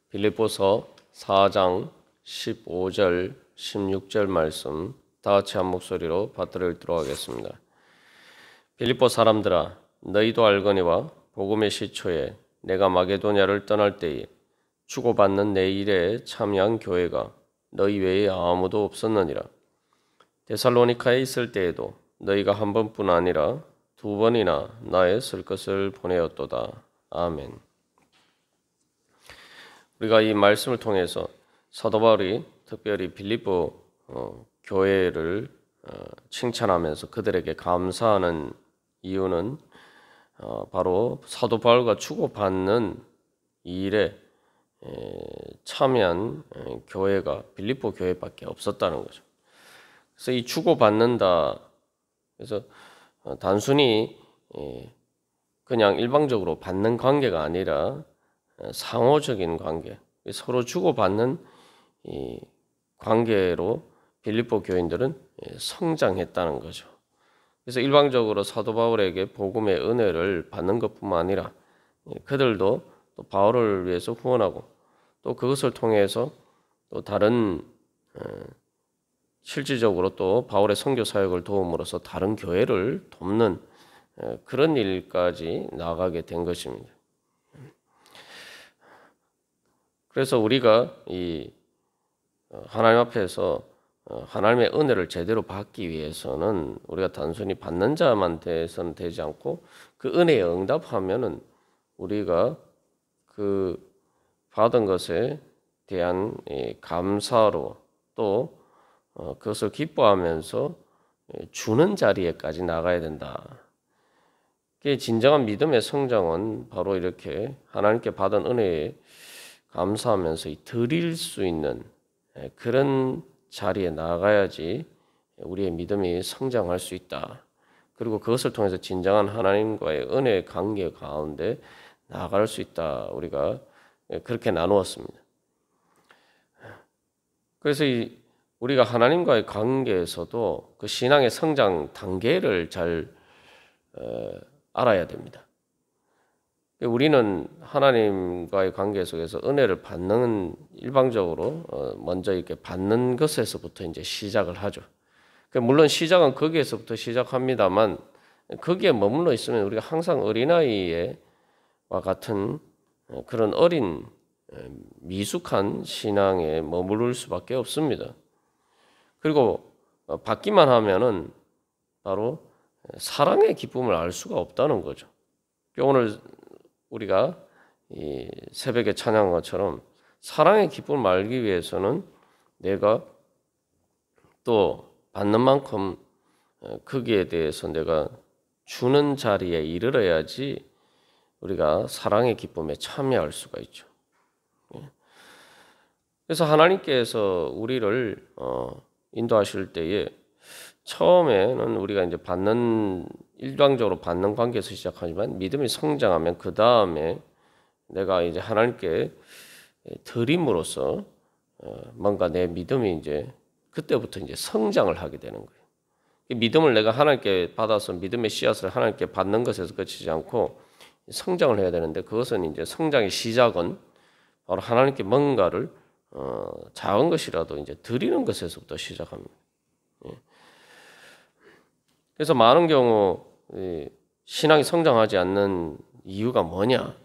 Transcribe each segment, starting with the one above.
빌립보서 4장 15절 16절 말씀 다 같이 한 목소리로 받들어 읽도록 하겠습니다. 빌립보 사람들아, 너희도 알거니와 복음의 시초에 내가 마게도냐를 떠날 때에 주고받는 내 일에 참여한 교회가 너희 외에 아무도 없었느니라. 데살로니카에 있을 때에도 너희가 한 번뿐 아니라 두 번이나 나의 쓸 것을 보내었도다. 아멘. 우리가 이 말씀을 통해서 사도 바울이 특별히 빌립보 교회를 칭찬하면서 그들에게 감사하는 이유는 바로 사도 바울과 주고받는 일에 참여한 교회가 빌립보 교회밖에 없었다는 거죠. 그래서 이 주고받는다, 그래서 단순히 그냥 일방적으로 받는 관계가 아니라 상호적인 관계, 서로 주고받는 이 관계로 빌립보 교인들은 성장했다는 거죠. 그래서 일방적으로 사도 바울에게 복음의 은혜를 받는 것뿐만 아니라 그들도 또 바울을 위해서 후원하고 또 그것을 통해서 또 다른 실질적으로 또 바울의 선교 사역을 도움으로써 다른 교회를 돕는 그런 일까지 나아가게 된 것입니다. 그래서 우리가 이 하나님 앞에서 하나님의 은혜를 제대로 받기 위해서는 우리가 단순히 받는 자만 돼서는 되지 않고 그 은혜에 응답하면은 우리가 그 받은 것에 대한 감사로 또 그것을 기뻐하면서 주는 자리에까지 나가야 된다. 진정한 믿음의 성장은 바로 이렇게 하나님께 받은 은혜에 감사하면서 드릴 수 있는 그런 자리에 나가야지 우리의 믿음이 성장할 수 있다. 그리고 그것을 통해서 진정한 하나님과의 은혜의 관계 가운데 나아갈 수 있다. 우리가 그렇게 나누었습니다. 그래서 우리가 하나님과의 관계에서도 그 신앙의 성장 단계를 잘 알아야 됩니다. 우리는 하나님과의 관계 속에서 은혜를 받는 일방적으로 먼저 이렇게 받는 것에서부터 이제 시작을 하죠. 물론 시작은 거기에서부터 시작합니다만 거기에 머물러 있으면 우리가 항상 어린아이와 같은 그런 어린 미숙한 신앙에 머무를 수밖에 없습니다. 그리고 받기만 하면은 바로 사랑의 기쁨을 알 수가 없다는 거죠. 오늘 우리가 이 새벽에 찬양한 것처럼 사랑의 기쁨을 알기 위해서는 내가 또 받는 만큼 거기에 대해서 내가 주는 자리에 이르러야지 우리가 사랑의 기쁨에 참여할 수가 있죠. 그래서 하나님께서 우리를 인도하실 때에 처음에는 우리가 이제 일방적으로 받는 관계에서 시작하지만 믿음이 성장하면 그 다음에 내가 이제 하나님께 드림으로써 뭔가 내 믿음이 이제 그때부터 이제 성장을 하게 되는 거예요. 믿음을 내가 하나님께 받아서 믿음의 씨앗을 하나님께 받는 것에서 그치지 않고 성장을 해야 되는데 그것은 이제 성장의 시작은 바로 하나님께 뭔가를 작은 것이라도 이제 드리는 것에서부터 시작합니다. 그래서 많은 경우 신앙이 성장하지 않는 이유가 뭐냐?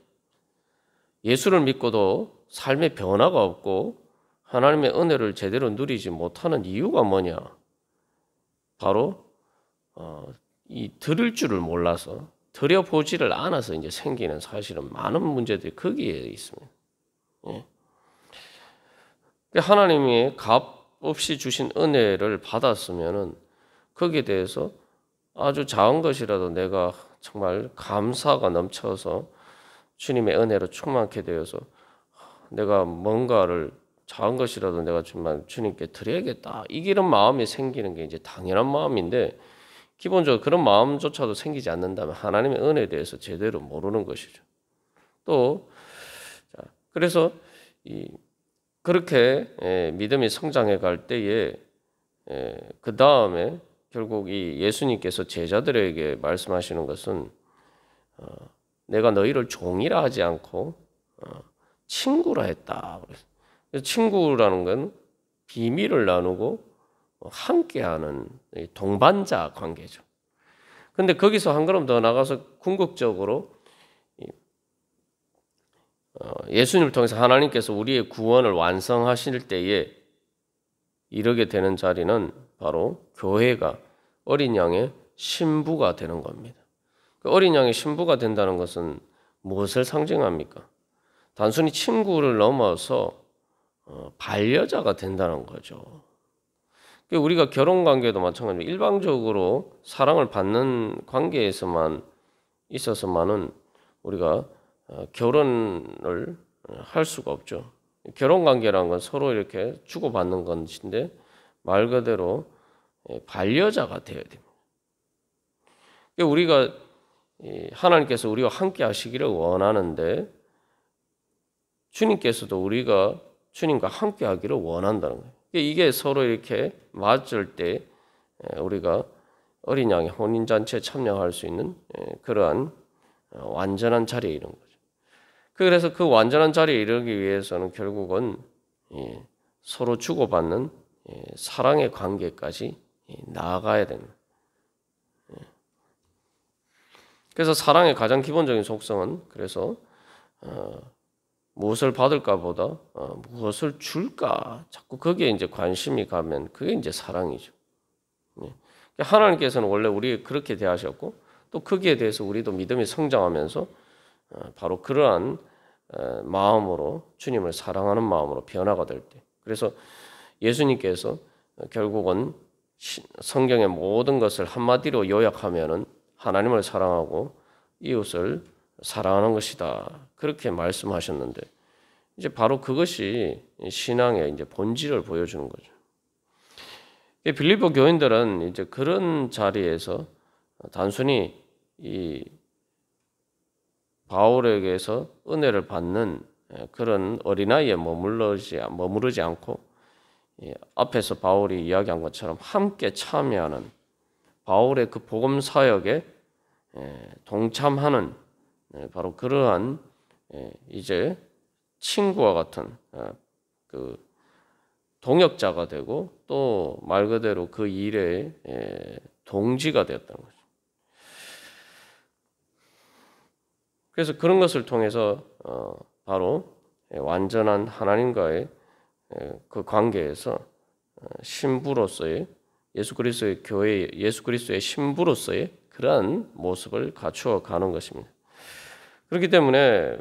예수를 믿고도 삶의 변화가 없고 하나님의 은혜를 제대로 누리지 못하는 이유가 뭐냐? 바로 이 드릴 줄을 몰라서 드려보지를 않아서 이제 생기는 사실은 많은 문제들이 거기에 있습니다. 하나님이 값 없이 주신 은혜를 받았으면은 거기에 대해서 아주 작은 것이라도 내가 정말 감사가 넘쳐서 주님의 은혜로 충만케 되어서 내가 뭔가를 작은 것이라도 내가 정말 주님께 드려야겠다. 이런 마음이 생기는 게 이제 당연한 마음인데 기본적으로 그런 마음조차도 생기지 않는다면 하나님의 은혜에 대해서 제대로 모르는 것이죠. 또 그래서 그렇게 믿음이 성장해 갈 때에 그 다음에 결국 이 예수님께서 제자들에게 말씀하시는 것은 내가 너희를 종이라 하지 않고 친구라 했다. 그래서 친구라는 건 비밀을 나누고 함께하는 동반자 관계죠. 근데 거기서 한 걸음 더 나가서 궁극적으로 예수님을 통해서 하나님께서 우리의 구원을 완성하실 때에 이르게 되는 자리는 바로 교회가 어린 양의 신부가 되는 겁니다. 어린 양의 신부가 된다는 것은 무엇을 상징합니까? 단순히 친구를 넘어서 반려자가 된다는 거죠. 우리가 결혼 관계도 마찬가지로 일방적으로 사랑을 받는 관계에서만 있어서만은 우리가 결혼을 할 수가 없죠. 결혼 관계라는 건 서로 이렇게 주고받는 것인데 말 그대로 반려자가 되어야 됩니다. 우리가 하나님께서 우리와 함께 하시기를 원하는데 주님께서도 우리가 주님과 함께 하기를 원한다는 거예요. 이게 서로 이렇게 맞을 때 우리가 어린 양의 혼인잔치에 참여할 수 있는 그러한 완전한 자리에 이른 거죠. 그래서 그 완전한 자리에 이르기 위해서는 결국은 서로 주고받는 사랑의 관계까지 나아가야 됩니다. 그래서 사랑의 가장 기본적인 속성은 그래서 무엇을 받을까보다 무엇을 줄까 자꾸 거기에 이제 관심이 가면 그게 이제 사랑이죠. 하나님께서는 원래 우리 그렇게 대하셨고 또 거기에 대해서 우리도 믿음이 성장하면서 바로 그러한 마음으로 주님을 사랑하는 마음으로 변화가 될 때, 그래서 예수님께서 결국은 성경의 모든 것을 한마디로 요약하면은 하나님을 사랑하고 이웃을 사랑하는 것이다. 그렇게 말씀하셨는데 이제 바로 그것이 신앙의 이제 본질을 보여주는 거죠. 빌립보 교인들은 이제 그런 자리에서 단순히 이 바울에게서 은혜를 받는 그런 어린아이에 머무르지 않고 앞에서 바울이 이야기한 것처럼 함께 참여하는 바울의 그 복음 사역에 동참하는 바로 그러한 이제 친구와 같은 그 동역자가 되고 또 말 그대로 그 일에 동지가 되었다는 거죠. 그래서 그런 것을 통해서 바로 완전한 하나님과의 그 관계에서 신부로서의 예수 그리스도의 교회, 예수 그리스도의 신부로서의 그러한 모습을 갖추어 가는 것입니다. 그렇기 때문에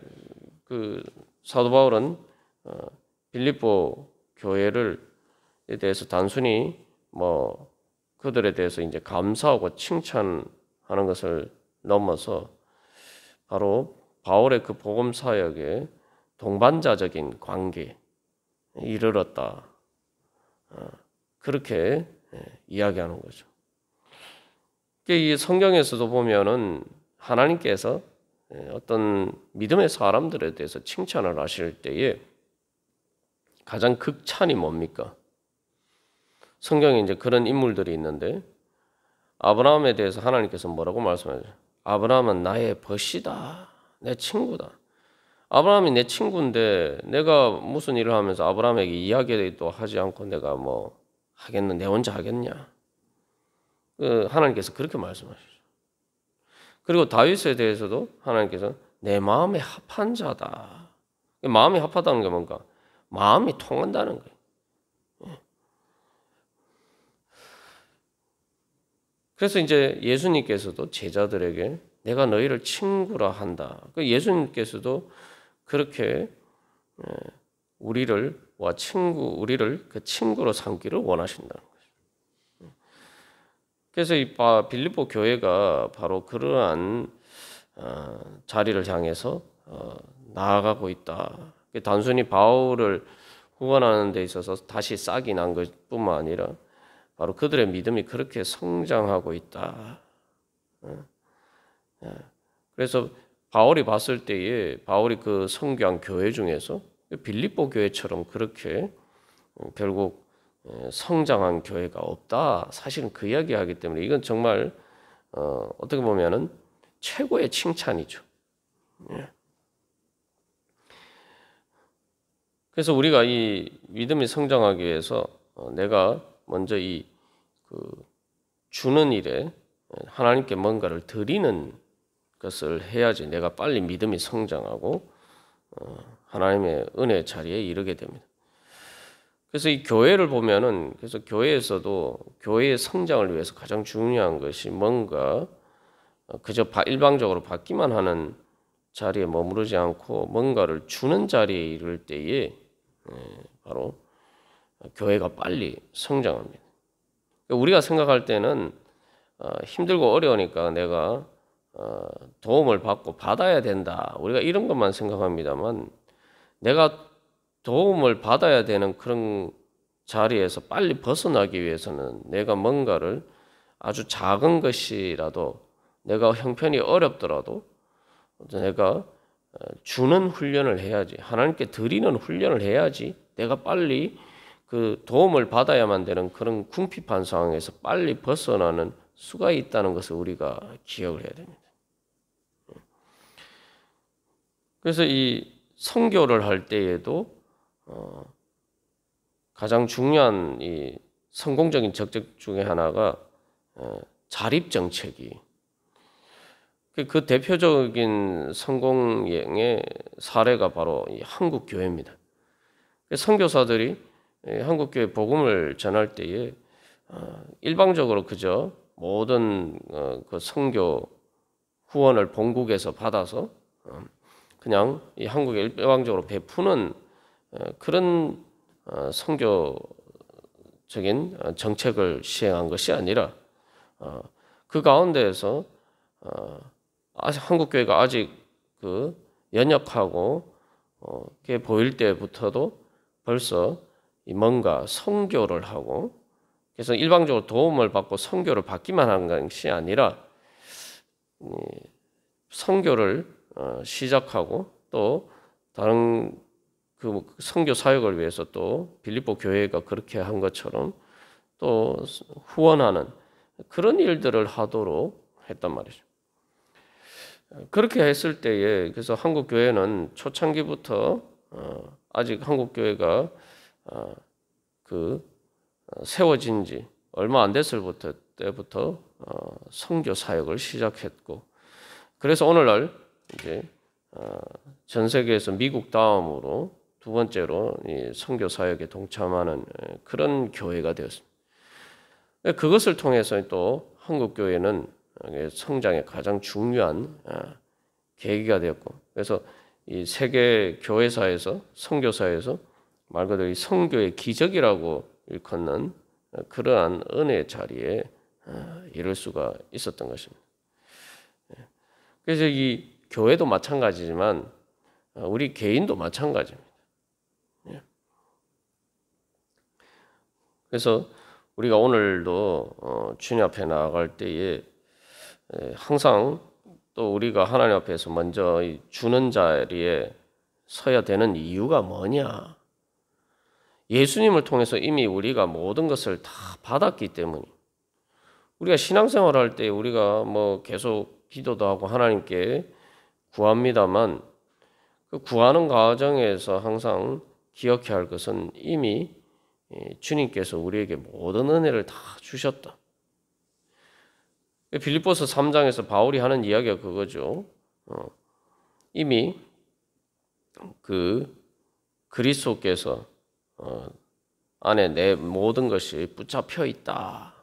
그 사도 바울은 빌립보 교회를 대해서 단순히 뭐 그들에 대해서 이제 감사하고 칭찬하는 것을 넘어서 바로 바울의 그 복음 사역의 동반자적인 관계에 이르렀다. 그렇게 이야기하는 거죠. 이 성경에서도 보면은 하나님께서 어떤 믿음의 사람들에 대해서 칭찬을 하실 때에 가장 극찬이 뭡니까? 성경에 이제 그런 인물들이 있는데 아브라함에 대해서 하나님께서 뭐라고 말씀하세요? 아브라함은 나의 벗이다. 내 친구다. 아브라함이 내 친구인데 내가 무슨 일을 하면서 아브라함에게 이야기도 하지 않고 내가 뭐 하겠나? 내 혼자 하겠냐? 하나님께서 그렇게 말씀하시죠. 그리고 다윗에 대해서도 하나님께서 내 마음에 합한 자다. 마음이 합하다는 게 뭔가? 마음이 통한다는 거예요. 그래서 이제 예수님께서도 제자들에게 내가 너희를 친구라 한다. 예수님께서도 그렇게 우리를 그 친구로 삼기를 원하신다는 거죠. 그래서 이 빌립보 교회가 바로 그러한 자리를 향해서 나아가고 있다. 단순히 바울을 후원하는 데 있어서 다시 싹이 난 것뿐만 아니라 바로 그들의 믿음이 그렇게 성장하고 있다. 그래서 바울이 봤을 때에 바울이 그 선교한 교회 중에서 빌립보 교회처럼 그렇게 결국 성장한 교회가 없다. 사실은 그 이야기하기 때문에 이건 정말 어떻게 보면은 최고의 칭찬이죠. 그래서 우리가 이 믿음이 성장하기 위해서 내가 먼저 주는 일에 하나님께 뭔가를 드리는 것을 해야지 내가 빨리 믿음이 성장하고 하나님의 은혜 자리에 이르게 됩니다. 그래서 이 교회를 보면은 그래서 교회에서도 교회의 성장을 위해서 가장 중요한 것이 뭔가 그저 일방적으로 받기만 하는 자리에 머무르지 않고 뭔가를 주는 자리에 이를 때에 바로 교회가 빨리 성장합니다. 우리가 생각할 때는 힘들고 어려우니까 내가 도움을 받고 받아야 된다. 우리가 이런 것만 생각합니다만 내가 도움을 받아야 되는 그런 자리에서 빨리 벗어나기 위해서는 내가 뭔가를 아주 작은 것이라도 내가 형편이 어렵더라도 내가 주는 훈련을 해야지. 하나님께 드리는 훈련을 해야지. 내가 빨리 그 도움을 받아야만 되는 그런 궁핍한 상황에서 빨리 벗어나는 수가 있다는 것을 우리가 기억을 해야 됩니다. 그래서 이 선교를 할 때에도 가장 중요한 이 성공적인 적적 중에 하나가 자립 정책이 그 대표적인 성공의 사례가 바로 이 한국 교회입니다. 선교사들이 한국 교회 복음을 전할 때에 일방적으로 그저 모든 그 선교 후원을 본국에서 받아서 그냥 이 한국에 일방적으로 베푸는 그런 선교적인 정책을 시행한 것이 아니라 그 가운데에서 한국 교회가 아직 그 연약하고 그게 보일 때부터도 벌써 뭔가 선교를 하고 그래서 일방적으로 도움을 받고 선교를 받기만 한 것이 아니라 선교를 시작하고 또 다른 그 선교 사역을 위해서 또 빌립보 교회가 그렇게 한 것처럼 또 후원하는 그런 일들을 하도록 했단 말이죠. 그렇게 했을 때에 그래서 한국 교회는 초창기부터 아직 한국 교회가 그 세워진 지 얼마 안 됐을 때부터 선교 사역을 시작했고 그래서 오늘날 이제 전 세계에서 미국 다음으로 두 번째로 이 선교 사역에 동참하는 그런 교회가 되었습니다. 그것을 통해서 또 한국 교회는 성장의 가장 중요한 계기가 되었고 그래서 이 세계 교회사에서 선교사에서 말 그대로 이 선교의 기적이라고 일컫는 그러한 은혜의 자리에 이를 수가 있었던 것입니다. 그래서 이 교회도 마찬가지지만 우리 개인도 마찬가지입니다. 그래서 우리가 오늘도 주님 앞에 나아갈 때에 항상 또 우리가 하나님 앞에서 먼저 주는 자리에 서야 되는 이유가 뭐냐? 예수님을 통해서 이미 우리가 모든 것을 다 받았기 때문에 우리가 신앙생활 할 때 우리가 뭐 계속 기도도 하고 하나님께 구합니다만 그 구하는 과정에서 항상 기억해야 할 것은 이미 주님께서 우리에게 모든 은혜를 다 주셨다. 빌립보서 3장에서 바울이 하는 이야기가 그거죠. 이미 그 그리스도께서 안에 내 모든 것이 붙잡혀 있다.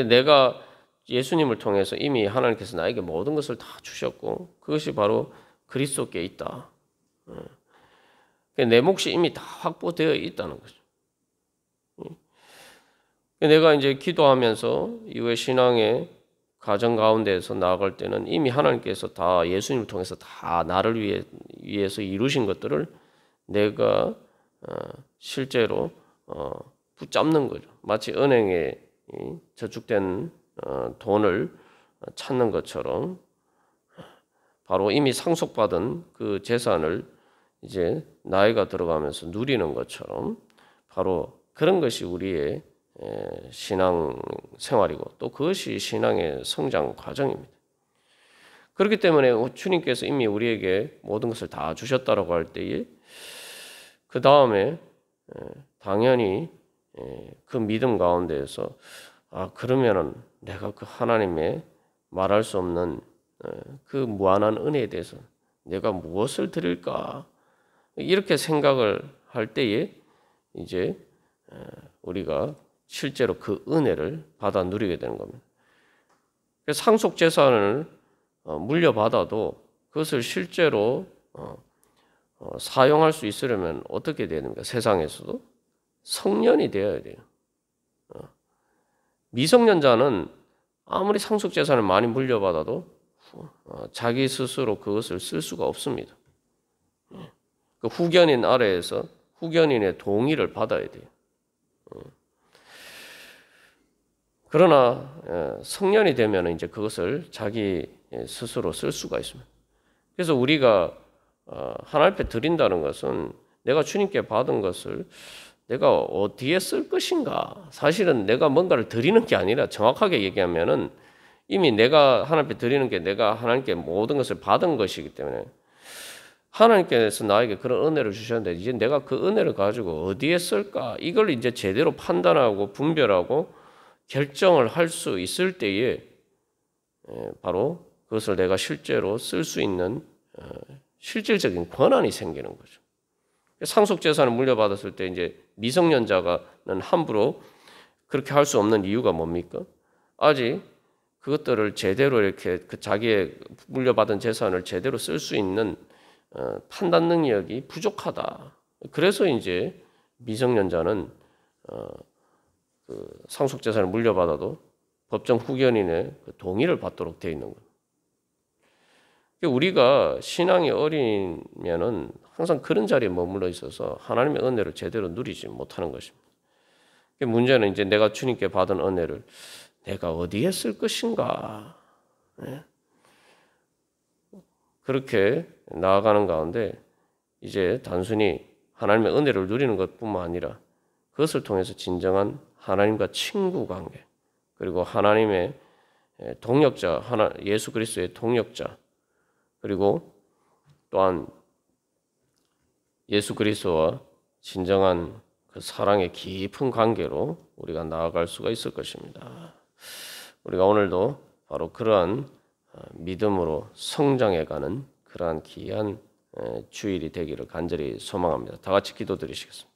내가 예수님을 통해서 이미 하나님께서 나에게 모든 것을 다 주셨고 그것이 바로 그리스도께 있다. 내 몫이 이미 다 확보되어 있다는 거죠. 내가 이제 기도하면서 이후에 신앙의 가정 가운데에서 나아갈 때는 이미 하나님께서 다 예수님을 통해서 다 나를 위해서 이루신 것들을 내가 실제로 붙잡는 거죠. 마치 은행에 저축된 돈을 찾는 것처럼 바로 이미 상속받은 그 재산을 이제 나이가 들어가면서 누리는 것처럼 바로 그런 것이 우리의 신앙 생활이고 또 그것이 신앙의 성장 과정입니다. 그렇기 때문에 주님께서 이미 우리에게 모든 것을 다 주셨다라고 할 때에 그 다음에 당연히 그 믿음 가운데에서 그러면은 내가 그 하나님의 말할 수 없는 그 무한한 은혜에 대해서 내가 무엇을 드릴까 이렇게 생각을 할 때에 이제 우리가 실제로 그 은혜를 받아 누리게 되는 겁니다. 상속 재산을 물려받아도 그것을 실제로 사용할 수 있으려면 어떻게 되는가? 세상에서도 성년이 되어야 돼요. 미성년자는 아무리 상속 재산을 많이 물려받아도 자기 스스로 그것을 쓸 수가 없습니다. 그 후견인 아래에서 후견인의 동의를 받아야 돼요. 그러나 성년이 되면 이제 그것을 자기 스스로 쓸 수가 있습니다. 그래서 우리가 하나님 앞에 드린다는 것은 내가 주님께 받은 것을 내가 어디에 쓸 것인가. 사실은 내가 뭔가를 드리는 게 아니라 정확하게 얘기하면은 이미 내가 하나님 앞에 드리는 게 내가 하나님께 모든 것을 받은 것이기 때문에 하나님께서 나에게 그런 은혜를 주셨는데 이제 내가 그 은혜를 가지고 어디에 쓸까? 이걸 이제 제대로 판단하고 분별하고 결정을 할 수 있을 때에 바로 그것을 내가 실제로 쓸 수 있는 실질적인 권한이 생기는 거죠. 상속 재산을 물려받았을 때 이제 미성년자가는 함부로 그렇게 할 수 없는 이유가 뭡니까? 아직 그것들을 제대로 이렇게 그 자기의 물려받은 재산을 제대로 쓸 수 있는 판단 능력이 부족하다. 그래서 이제 미성년자는 그 상속 재산을 물려받아도 법정 후견인의 그 동의를 받도록 되어 있는 거예요. 우리가 신앙이 어리면은 항상 그런 자리에 머물러 있어서 하나님의 은혜를 제대로 누리지 못하는 것입니다. 문제는 이제 내가 주님께 받은 은혜를 내가 어디에 쓸 것인가. 그렇게 나아가는 가운데 이제 단순히 하나님의 은혜를 누리는 것뿐만 아니라 그것을 통해서 진정한 하나님과 친구 관계 그리고 하나님의 동역자, 예수 그리스도의 동역자 그리고 또한 예수 그리스도와 진정한 그 사랑의 깊은 관계로 우리가 나아갈 수가 있을 것입니다. 우리가 오늘도 바로 그러한 믿음으로 성장해가는 그러한 귀한 주일이 되기를 간절히 소망합니다. 다 같이 기도드리시겠습니다.